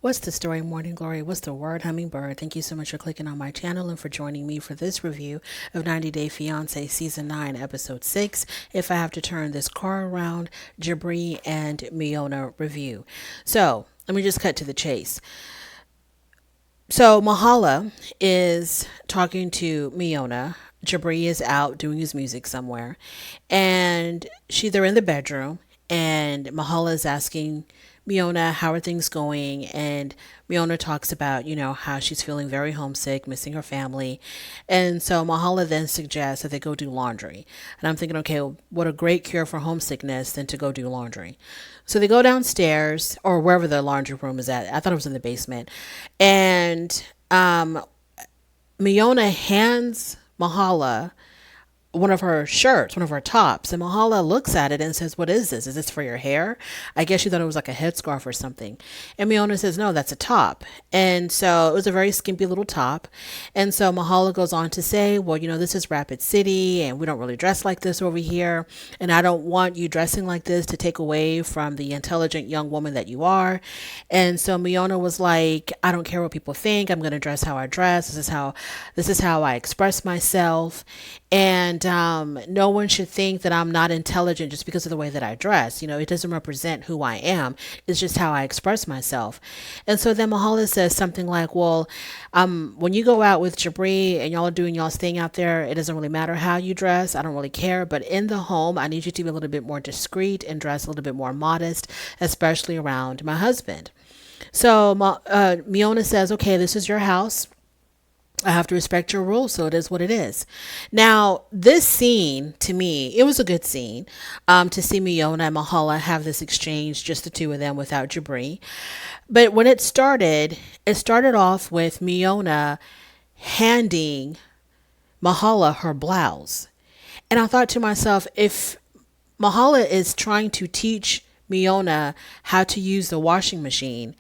What's the story, Morning Glory? What's the word, Hummingbird? Thank you so much for clicking on my channel and for joining me for this review of 90 Day Fiance Season 9, Episode 6. If I have to turn this car around, Jibri and Miona review. So, let me just cut to the chase. So, Mahala is talking to Miona. Jibri is out doing his music somewhere. And they're in the bedroom. And Mahala is asking Miona, how are things going? And Miona talks about, how she's feeling very homesick, missing her family. And so Mahala then suggests that they go do laundry. And I'm thinking, okay, well, what a great cure for homesickness than to go do laundry. So they go downstairs or wherever the laundry room is at. I thought it was in the basement. And Miona hands Mahala one of her shirts, one of her tops, and Mahala looks at it and says, "What is this? Is this for your hair?" I guess she thought it was like a headscarf or something. And Miona says, "No, that's a top." And so it was a very skimpy little top. And so Mahala goes on to say, "Well, this is Rapid City and we don't really dress like this over here. And I don't want you dressing like this to take away from the intelligent young woman that you are." And so Miona was like, "I don't care what people think. I'm going to dress how I dress. This is how I express myself. And no one should think that I'm not intelligent just because of the way that I dress. It doesn't represent who I am. It's just how I express myself." And so then Mahala says something like, "Well, when you go out with Jibri and y'all are doing y'all's thing out there, it doesn't really matter how you dress. I don't really care. But in the home, I need you to be a little bit more discreet and dress a little bit more modest, especially around my husband." So Miona says, "Okay, this is your house. I have to respect your rules, so it is what it is." Now, this scene, to me, it was a good scene to see Miona and Mahala have this exchange, just the two of them without Jabri. But when it started off with Miona handing Mahala her blouse. And I thought to myself, if Mahala is trying to teach Miona how to use the washing machine,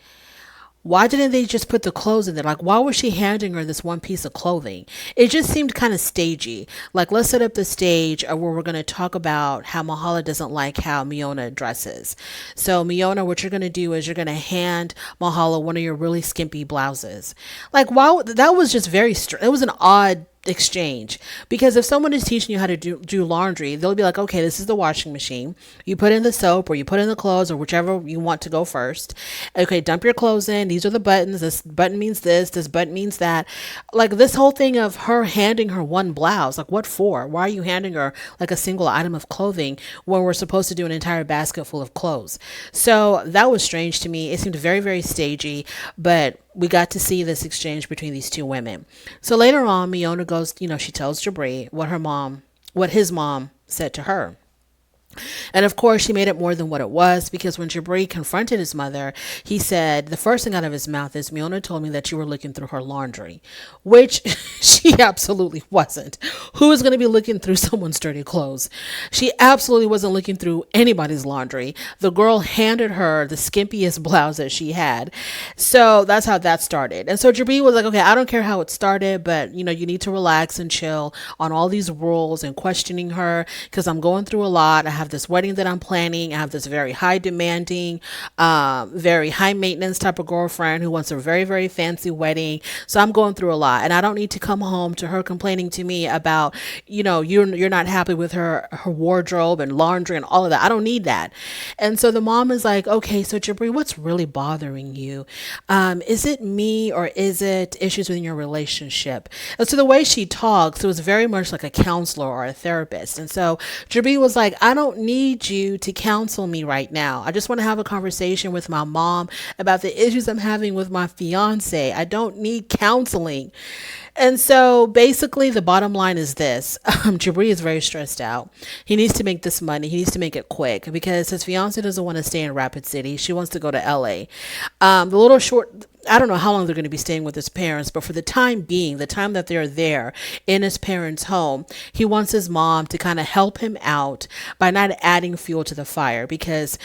why didn't they just put the clothes in there? Like, why was she handing her this one piece of clothing? It just seemed kind of stagey. Like, let's set up the stage where we're going to talk about how Mahala doesn't like how Miona dresses. So, Miona, what you're going to do is you're going to hand Mahala one of your really skimpy blouses. Like, wow, that was just it was an odd exchange, because if someone is teaching you how to do laundry, they'll be like, "Okay, this is the washing machine. You put in the soap or you put in the clothes or whichever you want to go first. Okay, dump your clothes in. These are the buttons. This button means this button means that." Like, this whole thing of her handing her one blouse, like, what for? Why are you handing her like a single item of clothing when we're supposed to do an entire basket full of clothes? So that was strange to me. It seemed very, very stagey, but we got to see this exchange between these two women. So later on, Miona goes, she tells Jabri what his mom said to her. And of course, she made it more than what it was, because when Jabri confronted his mother, he said, the first thing out of his mouth is, "Miona told me that you were looking through her laundry," which she absolutely wasn't. Who is going to be looking through someone's dirty clothes? She absolutely wasn't looking through anybody's laundry. The girl handed her the skimpiest blouse that she had. So that's how that started. And so Jabri was like, "Okay, I don't care how it started, but you need to relax and chill on all these rules and questioning her, because I'm going through a lot. I have this wedding that I'm planning. I have this very high demanding, very high maintenance type of girlfriend who wants a very, very fancy wedding. So I'm going through a lot, and I don't need to come home to her complaining to me about, you're not happy with her wardrobe and laundry and all of that. I don't need that." And so the mom is like, "Okay, so Jabri, what's really bothering you? Is it me, or is it issues within your relationship?" And so the way she talks, it was very much like a counselor or a therapist. And so Jabri was like, "I don't need you to counsel me right now. I just want to have a conversation with my mom about the issues I'm having with my fiance. I don't need counseling." And so basically the bottom line is this. Jabri is very stressed out. He needs to make this money. He needs to make it quick, because his fiance doesn't want to stay in Rapid City. She wants to go to LA. I don't know how long they're going to be staying with his parents, but for the time being, the time that they're there in his parents' home, he wants his mom to kind of help him out by not adding fuel to the fire, because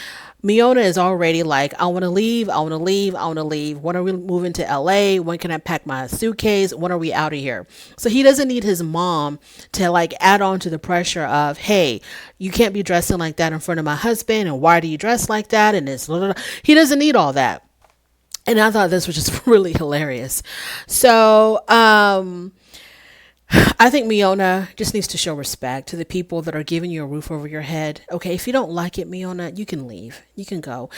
Miona is already like, "I want to leave. I want to leave. I want to leave. When are we moving to LA? When can I pack my suitcase? When are we out of here?" So he doesn't need his mom to like add on to the pressure of, "Hey, you can't be dressing like that in front of my husband. And why do you dress like that?" And this, he doesn't need all that. And I thought this was just really hilarious. So, I think Miona just needs to show respect to the people that are giving you a roof over your head. Okay, if you don't like it, Miona, you can leave. You can go.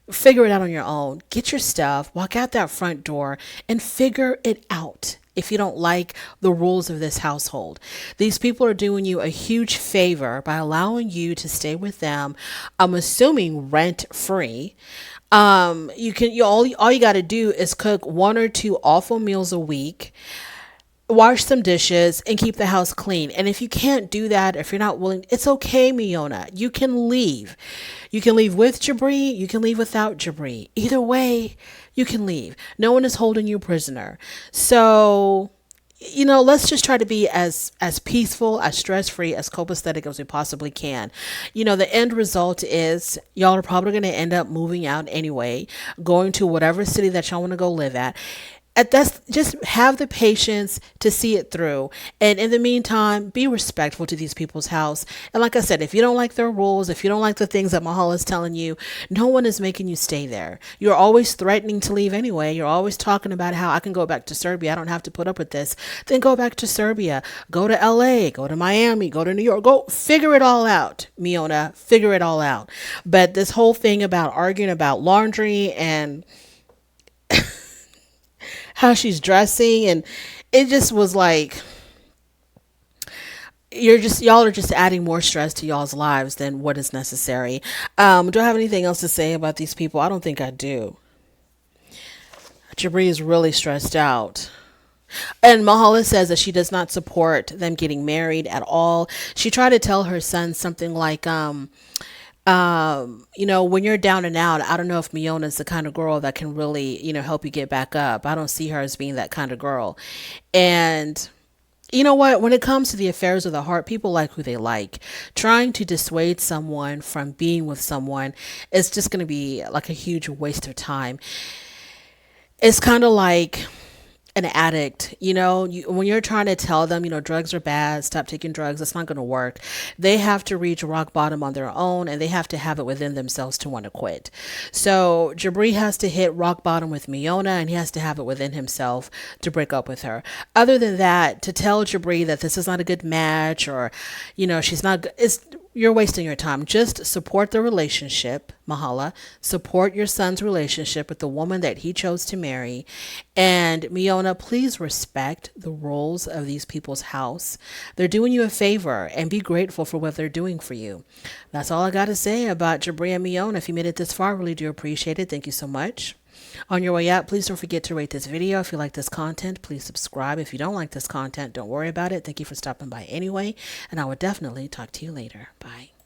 Figure it out on your own. Get your stuff, walk out that front door, and figure it out. If you don't like the rules of this household, these people are doing you a huge favor by allowing you to stay with them. I'm assuming rent free. All you got to do is cook one or two awful meals a week, wash some dishes, and keep the house clean. And if you can't do that, if you're not willing, it's okay, Miona. You can leave. You can leave with Jibri. You can leave without Jibri. Either way, you can leave. No one is holding you prisoner. So, let's just try to be as peaceful, as stress free, as copacetic as we possibly can. The end result is y'all are probably going to end up moving out anyway, going to whatever city that y'all want to go live at that's just have the patience to see it through. And in the meantime, be respectful to these people's house. And like I said, if you don't like their rules, if you don't like the things that Mahal is telling you, no one is making you stay there. You're always threatening to leave anyway. You're always talking about how I can go back to Serbia. I don't have to put up with this. Then go back to Serbia. Go to LA. Go to Miami. Go to New York. Go figure it all out, Miona. Figure it all out. But this whole thing about arguing about laundry and how she's dressing, and it just was like y'all are just adding more stress to y'all's lives than what is necessary. Do I have anything else to say about these people? I don't think I do. Jabri is really stressed out. And Mahala says that she does not support them getting married at all. She tried to tell her son something like, when you're down and out, I don't know if Miona's the kind of girl that can really, help you get back up. I don't see her as being that kind of girl. And you know what? When it comes to the affairs of the heart, people like who they like. Trying to dissuade someone from being with someone is just going to be like a huge waste of time. It's kind of like an addict, when you're trying to tell them, drugs are bad, stop taking drugs, it's not going to work. They have to reach rock bottom on their own, and they have to have it within themselves to want to quit. So Jabri has to hit rock bottom with Miona, and he has to have it within himself to break up with her. Other than that, to tell Jabri that this is not a good match, or, she's not, you're wasting your time. Just support the relationship, Mahala. Support your son's relationship with the woman that he chose to marry. And Miona, please respect the rules of these people's house. They're doing you a favor, and be grateful for what they're doing for you. That's all I got to say about Jibri and Miona. If you made it this far, I really do appreciate it. Thank you so much. On your way out, please don't forget to rate this video. If you like this content, please subscribe. If you don't like this content, don't worry about it. Thank you for stopping by anyway, and I will definitely talk to you later. Bye.